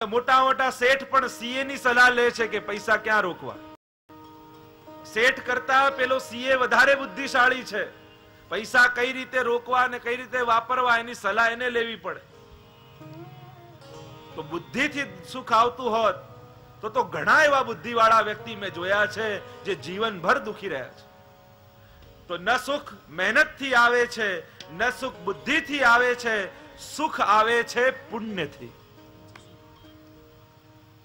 મોટા મોટા શેઠ પણ સીએ ની સલાહ લે છે કે પૈસા ક્યાં રોકવા. શેઠ કરતા પેલો સીએ વધારે બુદ્ધિશાળી છે. પૈસા કઈ રીતે રોકવા અને કઈ રીતે વાપરવા એની સલાહ એને લેવી પડે. તો બુદ્ધિથી સુખ આવતું હોત તો ઘણા એવા બુદ્ધિવાળા વ્યક્તિ મેં જોયા છે જે જીવનભર દુખી રહ્યા છે. તો ન સુખ મહેનતથી આવે છે, ન સુખ બુદ્ધિથી આવે છે, સુખ આવે છે પુણ્યથી.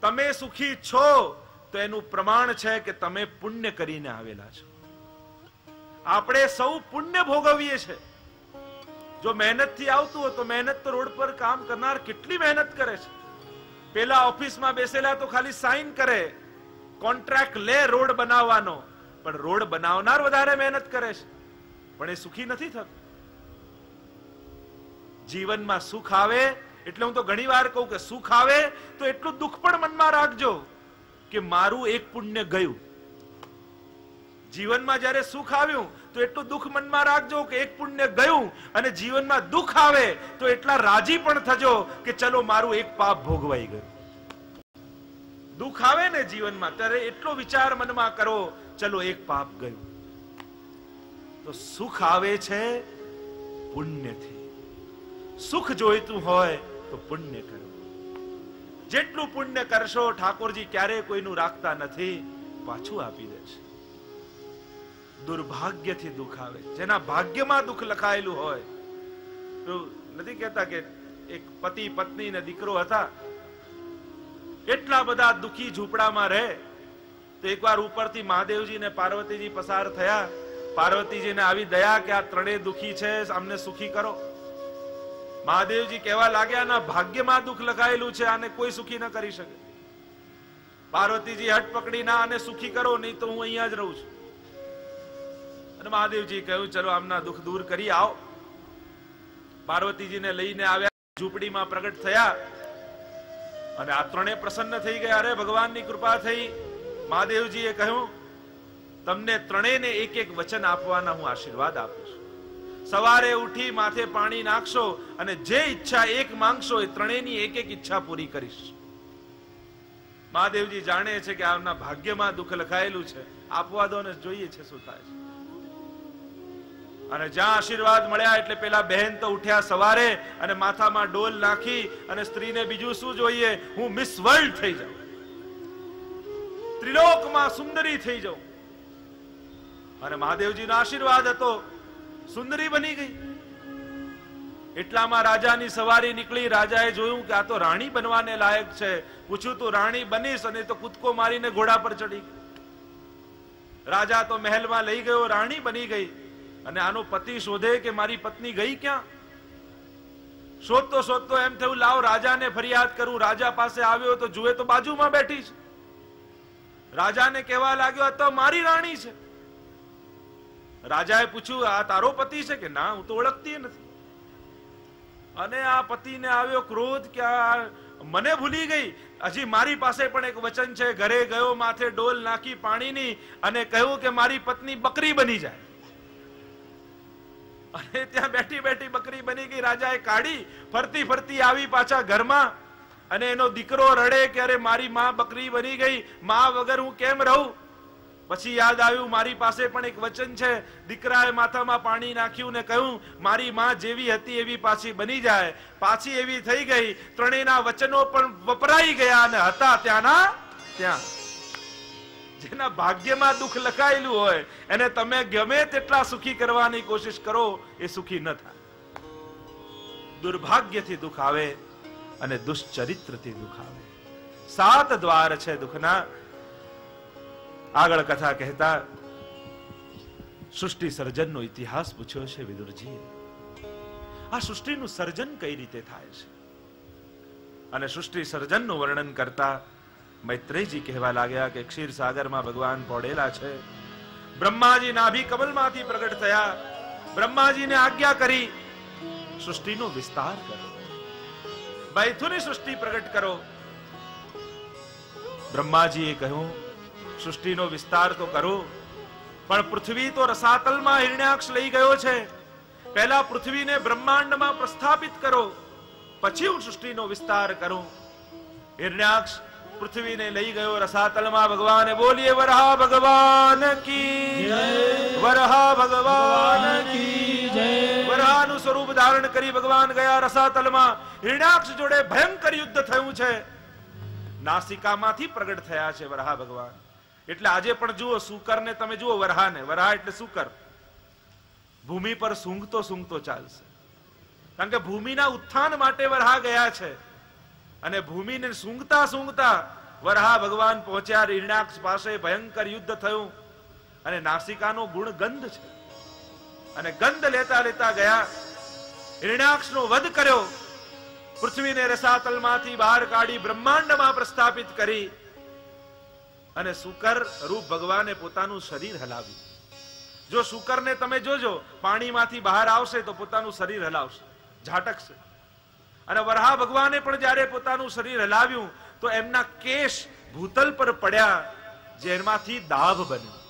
તમે સુખી છો તો એનું પ્રમાણ છે કે તમે પુણ્ય કરીને આવેલા છો. આપણે સૌ પુણ્ય ભોગવીએ છે. જો મહેનતથી આવતું હોય તો મહેનત તો રોડ પર કામ કરનાર કેટલી મહેનત કરે છે. પેલા ઓફિસમાં બેસેલા તો ખાલી સાઇન કરે, કોન્ટ્રાક્ટ લે રોડ બનાવવાનો, પણ રોડ બનાવનાર વધારે મહેનત કરે છે, પણ એ સુખી નથી થતું. જીવનમાં સુખ આવે એટલે હું તો ઘણી વાર કહું કે સુખ આવે તો એટલું દુઃખ પણ મનમાં રાખજો કે મારું એક પુણ્ય ગયું. જીવનમાં જ્યારે સુખ આવ્યું તો એટલું દુઃખ મનમાં રાખજો કે એક પુણ્ય ગયું, અને જીવનમાં દુઃખ આવે તો એટલા રાજી પણ થજો કે ચલો મારું એક પાપ ભોગવાઈ ગયું. દુઃખ આવે ને જીવનમાં ત્યારે એટલો વિચાર મનમાં કરો ચલો એક પાપ ગયું. તો સુખ આવે છે પુણ્યથી. સુખ જોઈતું હોય તો પુણ્ય કરો. જેટલું પુણ્ય કરશો ઠાકોરજી ક્યારેય કોઈનું રાખતા નથી, પાછું આપી દે છે. દુર્ભાગ્યથી દુઃખ આવે, જેના ભાગ્યમાં દુઃખ લખાયેલું હોય. તો નથી કહેતા કે એક પતિ પત્ની ને દીકરો હતા, એટલા બધા દુઃખી ઝૂંપડામાં રહે. તો એકવાર ઉપરથી મહાદેવજી ને પાર્વતીજી પસાર થયા. પાર્વતીજીને આવી દયા કે આ ત્રણેય દુઃખી છે, આમને સુખી કરો. મહાદેવજી કહેવા લાગ્યા ના ભાગ્યમાં દુઃખ લખાયેલું છે, આને કોઈ સુખી ન કરી શકે. પાર્વતીજી હટ પકડી ના આને સુખી કરો, નહીં તો હું અહીંયા જ રહું છું. અને મહાદેવજી કહ્યું ચલો આમના દુઃખ દૂર કરી આવો. પાર્વતીજીને લઈને આવ્યા, ઝૂંપડીમાં પ્રગટ થયા અને આ ત્રણે પ્રસન્ન થઈ ગયા. અરે ભગવાનની કૃપા થઈ. મહાદેવજીએ કહ્યું તમને ત્રણેયને એક એક વચન આપવાના હું આશીર્વાદ આપું છું. સવારે ઉઠી માથે પાણી નાખશો અને જે ઈચ્છા એક માંગશો એ ત્રણેયની એક એક ઈચ્છા પૂરી કરીશ. મહાદેવજી જાણે છે કે આમના ભાગ્યમાં દુઃખ લખાયેલું છે, આપવા દો ને જોઈએ છે શું થાય છે. અને જ્યાં આશીર્વાદ મળ્યા એટલે પેલા બહેન તો ઉઠ્યા સવારે અને માથામાં ડોલ નાખી અને સ્ત્રીને બીજું શું જોઈએ, હું મિસ વર્લ્ડ થઈ જાઉં, ત્રિલોકમાં સુંદરી થઈ જાઉં. અને મહાદેવજીનો આશીર્વાદ હતો, સુંદરી બની ગઈ. એટલામાં રાજાની સવારી નીકળી. રાજાએ જોયું કે આ તો રાણી બનવાને લાયક છે. પૂછ્યું તું રાણી બનીશ? અને તો કૂદકો મારીને ઘોડા પર ચડી. રાજા તો મહેલમાં લઈ ગયો, રાણી બની ગઈ. અને આનો પતિ શોધે કે મારી પત્ની ગઈ ક્યાં. શોધતો શોધતો એમ થયું લાવ રાજાને ફરિયાદ કરું. રાજા પાસે આવ્યો તો જુએ તો બાજુમાં બેઠી છે. રાજાને કહેવા લાગ્યો આ તો મારી રાણી છે. રાજાએ પૂછ્યું આ તારો પતિ છે? કે ના, હું તો ઓળખતી નથી. અને આ પતિને આવ્યો ક્રોધ કે આ મને ભૂલી ગઈ. હજી મારી પાસે પણ એક વચન છે. ઘરે ગયો, માથે ડોલ નાખી પાણીની અને કહ્યું કે મારી પત્ની બકરી બની જાય. અને ત્યાં બેઠી બેઠી બકરી બની ગઈ. રાજાએ કાઢી, ફરતી ફરતી આવી પાછા ઘરમાં. અને એનો દીકરો રડે કે અરે મારી માં બકરી બની ગઈ, માં વગર હું કેમ રહું. પછી યાદ આવ્યું મારી પાસે પણ એક વચન છે. દીકરાએ માથામાં પાણી નાખ્યું ને કહ્યું મારી માં જેવી હતી એવી પાછી બની જાય. પાછી એવી થઈ ગઈ. ત્રણેયના વચનો પણ વપરાઈ ગયા અને હતા ત્યાંના ત્યાં. જેના ભાગ્યમાં દુઃખ લખાયેલું હોય એને તમે ગમે તેટલા સુખી કરવાની કોશિશ કરો, એ સુખી ન થાય. દુર્ભાગ્યથી દુઃખ આવે અને દુશ્ચરિત્રથી દુઃખ આવે. 7 દ્વાર છે દુઃખના. આગળ કથા કહેતા સૃષ્ટિ સર્જનનો ઇતિહાસ પૂછ્યો છે વિદુરજી. આ સૃષ્ટિનું સર્જન કઈ રીતે થાય છે? અને સૃષ્ટિ સર્જનનું વર્ણન કરતા મૈત્રેયજી કહેવા લાગ્યા કે ક્ષીરસાગરમાં ભગવાન પડેલા છે. બ્રહ્માજી નાભી કમલમાંથી પ્રગટ થયા. બ્રહ્માજીને આજ્ઞા કરી સૃષ્ટિનો વિસ્તાર કરો, મૈથુની સૃષ્ટિ પ્રગટ કરો. બ્રહ્માજીએ કહ્યું સૃષ્ટિનો વિસ્તાર તો કરો, પણ પૃથ્વી તો રસાતલમાં હિરણ્યાક્ષ લઈ ગયો છે. પહેલા પૃથ્વીને બ્રહ્માંડમાં પ્રસ્થાપિત કરો, પછી હું સૃષ્ટિનો વિસ્તાર કરું. હિરણ્યાક્ષ પૃથ્વીને લઈ ગયો રસાતલમાં. ભગવાને બોલીએ વરાહ ભગવાન કી જય, વરાહ ભગવાન કી જય. વરાહનું સ્વરૂપ ધારણ કરી ભગવાન ગયા રસાતલમાં. હિરણ્યાક્ષ જોડે ભયંકર યુદ્ધ થયું છે. નાસિકામાંથી પ્રગટ થયા છે વરાહ ભગવાન. એટલે આજે પણ જુઓ સુકરને તમે જુઓ, વરાહને. વરાહ એટલે સુકર. ભૂમિ પર સૂંઘતો સૂંઘતો ચાલશે, કારણ કે ભૂમિના ઉત્થાન માટે વરાહ ગયા છે. અને ભૂમિને સૂંઘતા સૂંઘતા વરાહ ભગવાન પહોંચ્યા હિરણ્યાક્ષ પાસે. ભયંકર યુદ્ધ થયું અને નાસિકાનો ગુણ ગંધ છે, અને ગંધ લેતા લેતા ગયા. હિરણ્યાક્ષનો વધ કર્યો. પૃથ્વીને રસાતલમાંથી બહાર કાઢી બ્રહ્માંડમાં પ્રસ્થાપિત કરી. અને શુકર રૂપ ભગવાને પોતાનું શરીર હલાવ્યું. જો શુકરને તમે જોજો, પાણીમાંથી બહાર આવશે તો પોતાનું શરીર હલાવશે, ઝાટકશે. અને વરાહ ભગવાને પણ જ્યારે પોતાનું શરીર હલાવ્યું તો એમના કેશ ભૂતલ પર પડ્યા, જેમાંથી દાભ બન્યું.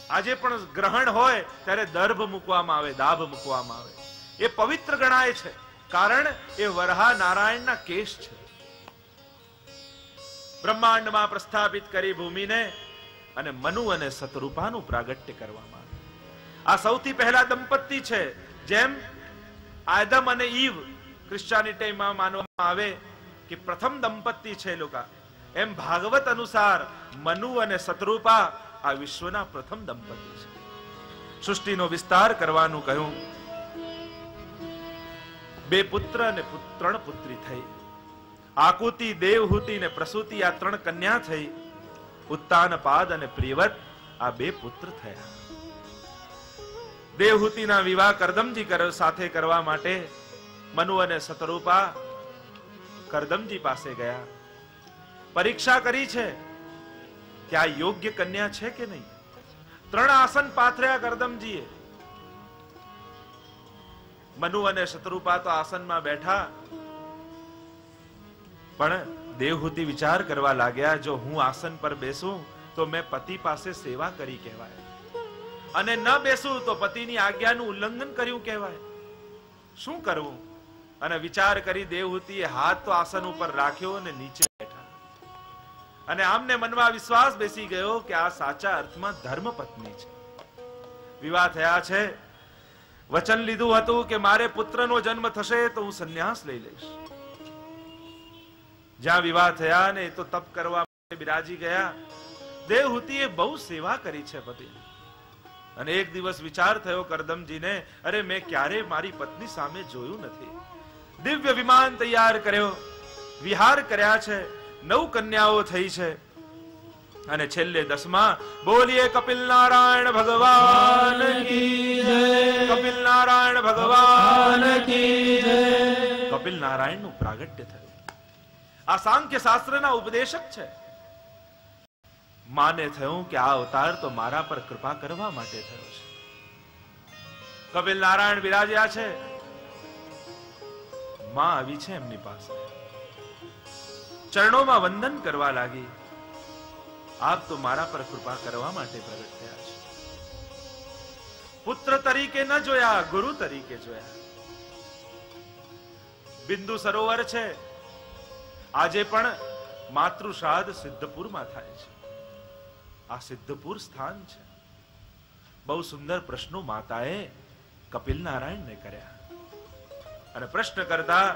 આજે પણ ગ્રહણ હોય ત્યારે દર્ભ મૂકવામાં આવે, દાભ મૂકવામાં આવે. એ પવિત્ર ગણાય છે, કારણ એ વરાહ નારાયણના કેશ છે. બ્રહ્માંડમાં પ્રસ્થાપિત કરી ભૂમિને, અને મનુ અને સતરૂપાનું પ્રાગટ્ય કરવામાં આવ્યું. આ સૌથી પહેલા દંપતી છે. જેમ આદમ અને ઈવ ક્રિશ્ચિયાનિટીમાં માનવામાં આવે કે પ્રથમ દંપતી છે લોકો, એમ ભાગવત અનુસાર મનુ અને સતરૂપા આ વિશ્વના પ્રથમ દંપતી છે. સૃષ્ટિનો વિસ્તાર કરવાનું કહ્યું. 2 પુત્ર અને 3 પુત્રી થઈ. આકુતિ, દેવહૂતિ ને પ્રસૂતિ આ 3 કન્યા થઈ. ઉત્તાનપાદ અને પ્રિયવત આ 2 પુત્ર થયા. દેવહૂતિના વિવાહ કરદમજી સાથે કરવા માટે મનુ અને સતરૂપા કરદમજી પાસે ગયા. પરીક્ષા કરી છે કે આ યોગ્ય કન્યા છે કે નહીં. 3 આસન પાથર્યા કરદમજીએ. મનુ અને સતરૂપા તો આસનમાં બેઠા, પણ દેવહૂતિ વિચાર કરવા લાગ્યા, જો હું આસન પર બેસું તો મેં પતિ પાસે સેવા કરી કહેવાય, અને ન બેસું તો પતિની આજ્ઞાનું ઉલ્લંઘન કર્યું કહેવાય. શું કરવું? અને વિચાર કરી દેવહૂતિએ હાથ તો આસન ઉપર રાખ્યો અને નીચે બેઠા. અને આમને મનમાં વિશ્વાસ બેસી ગયો કે આ સાચા અર્થમાં ધર્મ પત્ની છે. વિવાહ થયા છે. વચન લીધું હતું કે મારે પુત્રનો જન્મ થશે તો હું સંન્યાસ લઈ લઈશ. જ્યાં વિવાહ થયા ને તો તપ કરવા માટે બિરાજી ગયા. દેવહૂતિએ બહુ સેવા કરી છે પતિ. અને એક દિવસ વિચાર થયો કરદમજીને, અરે મેં ક્યારે મારી પત્ની સામે જોયું નથી. દિવ્ય વિમાન તૈયાર કર્યો, વિહાર કર્યા છે. 9 કન્યાઓ થઈ છે. અને છેલ્લે 10મા બોલીએ કપિલ નારાયણ ભગવાન કી જય, કપિલ નારાયણ ભગવાન કી જય. કપિલ નારાયણનું પ્રાગટ્ય થયું. આ સાંખ્ય શાસ્ત્રના ઉપદેશક છે. માને થયું કે આ અવતાર તો મારા પર કૃપા કરવા માટે થયો છે. કપિલ નારાયણ બિરાજ્યા છે. માં આવી છે એમની પાસે, ચરણોમાં વંદન કરવા લાગી. આપ તો મારા પર કૃપા કરવા માટે પ્રગટ થયા છે. પુત્ર તરીકે ન જોયા, ગુરુ તરીકે જોયા. બિંદુ સરોવર છે. આજે પણ માતૃશ્રાદ્ધ સિદ્ધપુરમાં થાય છે. આ સિદ્ધપુર સ્થાન છે. બહુ સુંદર પ્રશ્નો માતાએ કપિલ નારાયણને કર્યા. અને પ્રશ્ન કરતા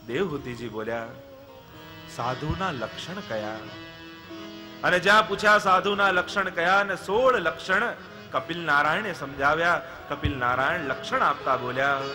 દેવહૂતિજી બોલ્યા, સાધુના લક્ષણ કયા? અને જ્યાં પૂછ્યા સાધુના લક્ષણ કયા, અને 16 લક્ષણ કપિલ નારાયણે સમજાવ્યા. કપિલ નારાયણ લક્ષણ આપતા બોલ્યા,